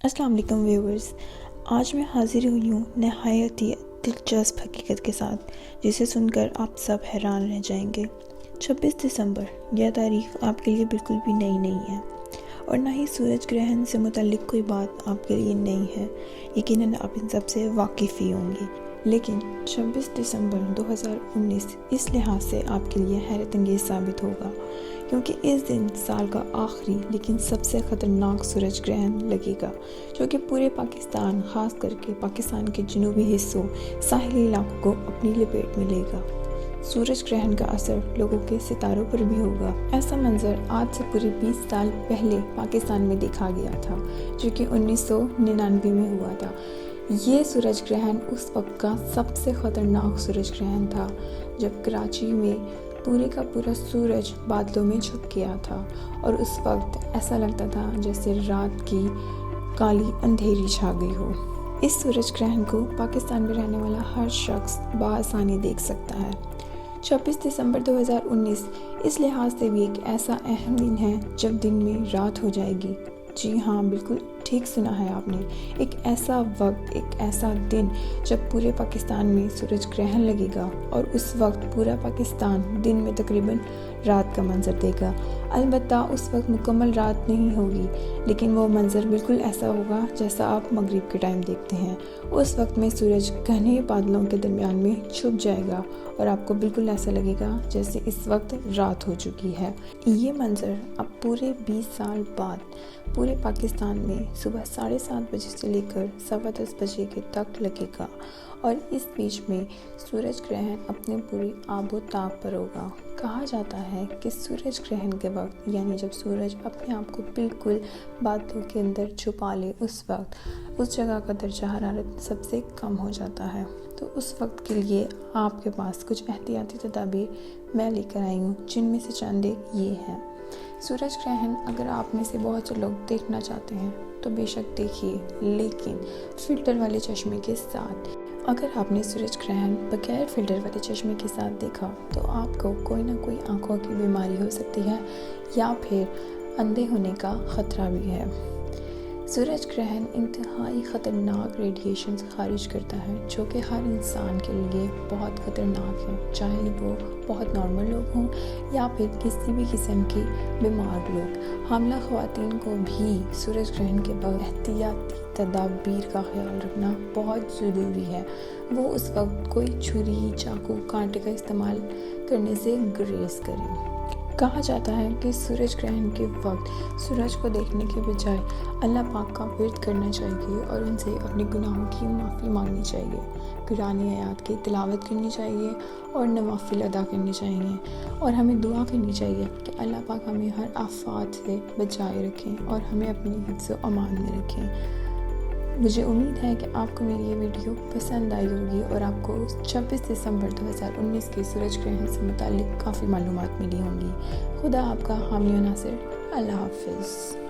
السلام علیکم ویورز، آج میں حاضر ہوئی ہوں نہایت ہی دلچسپ حقیقت کے ساتھ جسے سن کر آپ سب حیران رہ جائیں گے۔ 26 دسمبر یہ تاریخ آپ کے لیے بالکل بھی نئی نہیں ہے، اور نہ ہی سورج گرہن سے متعلق کوئی بات آپ کے لیے نئی ہے۔ یقیناً آپ ان سب سے واقف ہی ہوں گے، لیکن 26 دسمبر 2019 اس لحاظ سے آپ کے لیے حیرت انگیز ثابت ہوگا کیونکہ اس دن سال کا آخری لیکن سب سے خطرناک سورج گرہن لگے گا، جو کہ پورے پاکستان، خاص کر کے پاکستان کے جنوبی حصوں، ساحلی علاقوں کو اپنی لپیٹ میں لے گا۔ سورج گرہن کا اثر لوگوں کے ستاروں پر بھی ہوگا۔ ایسا منظر آج سے پورے 20 سال پہلے پاکستان میں دیکھا گیا تھا، جو کہ 1999 میں ہوا تھا۔ یہ سورج گرہن اس وقت کا سب سے خطرناک سورج گرہن تھا، جب کراچی میں پورے کا پورا سورج بادلوں میں چھپ گیا تھا، اور اس وقت ایسا لگتا تھا جیسے رات کی کالی اندھیری چھا گئی ہو۔ اس سورج گرہن کو پاکستان میں رہنے والا ہر شخص بآسانی دیکھ سکتا ہے۔ 26 دسمبر 2019 اس لحاظ سے بھی ایک ایسا اہم دن ہے جب دن میں رات ہو جائے گی۔ جی ہاں، بالکل ٹھیک سنا ہے آپ نے، ایک ایسا وقت، ایک ایسا دن جب پورے پاکستان میں سورج گرہن لگے گا، اور اس وقت پورا پاکستان دن میں تقریباً رات کا منظر دے گا۔ البتہ اس وقت مکمل رات نہیں ہوگی، لیکن وہ منظر بالکل ایسا ہوگا جیسا آپ مغرب کے ٹائم دیکھتے ہیں۔ اس وقت میں سورج گھنے بادلوں کے درمیان میں چھپ جائے گا، اور آپ کو بالکل ایسا لگے گا جیسے اس وقت رات ہو چکی ہے۔ یہ منظر اب پورے 20 سال بعد پورے پاکستان میں صبح 7:30 بجے سے لے کر 10:15 بجے کے تک لگے گا، اور اس بیچ میں سورج گرہن اپنے پوری آب و تاب پر ہوگا۔ کہا جاتا ہے کہ سورج گرہن کے وقت، یعنی جب سورج اپنے آپ کو بالکل بادلوں کے اندر چھپا لے، اس وقت اس جگہ کا درجہ حرارت سب سے کم ہو جاتا ہے۔ تو اس وقت کے لیے آپ کے پاس کچھ احتیاطی تدابیر میں لے کر آئی ہوں، جن میں سے چند ایک یہ ہیں۔ سورج گرہن اگر آپ میں سے بہت سے لوگ دیکھنا چاہتے ہیں تو بے شک دیکھیے، لیکن فلٹر والے چشمے کے ساتھ۔ اگر آپ نے سورج گرہن بغیر فلٹر والے چشمے کے ساتھ دیکھا تو آپ کو کوئی نہ کوئی آنکھوں کی بیماری ہو سکتی ہے، یا پھر اندھے ہونے کا خطرہ بھی ہے۔ سورج گرہن انتہائی خطرناک ریڈیشنز خارج کرتا ہے، جو کہ ہر انسان کے لیے بہت خطرناک ہے، چاہے وہ بہت نارمل لوگ ہوں یا پھر کسی بھی قسم کے بیمار لوگ۔ حاملہ خواتین کو بھی سورج گرہن کے بعد احتیاطی تدابیر کا خیال رکھنا بہت ضروری ہے۔ وہ اس وقت کوئی چھری، چاقو، کانٹے کا استعمال کرنے سے گریز کریں۔ کہا جاتا ہے کہ سورج گرہن کے وقت سورج کو دیکھنے کے بجائے اللہ پاک کا ورد کرنا چاہیے، اور ان سے اپنے گناہوں کی معافی مانگنی چاہیے، قرآن آیات کی تلاوت کرنی چاہیے، اور نوافل ادا کرنے چاہیے، اور ہمیں دعا کرنی چاہیے کہ اللہ پاک ہمیں ہر آفات سے بچائے رکھیں اور ہمیں اپنی حفظ و امان میں رکھیں۔ مجھے امید ہے کہ آپ کو میری یہ ویڈیو پسند آئی ہوگی، اور آپ کو 26 دسمبر 2019 کے سورج گرہن سے متعلق کافی معلومات ملی ہوں گی۔ خدا آپ کا حامی و ناصر۔ اللہ حافظ۔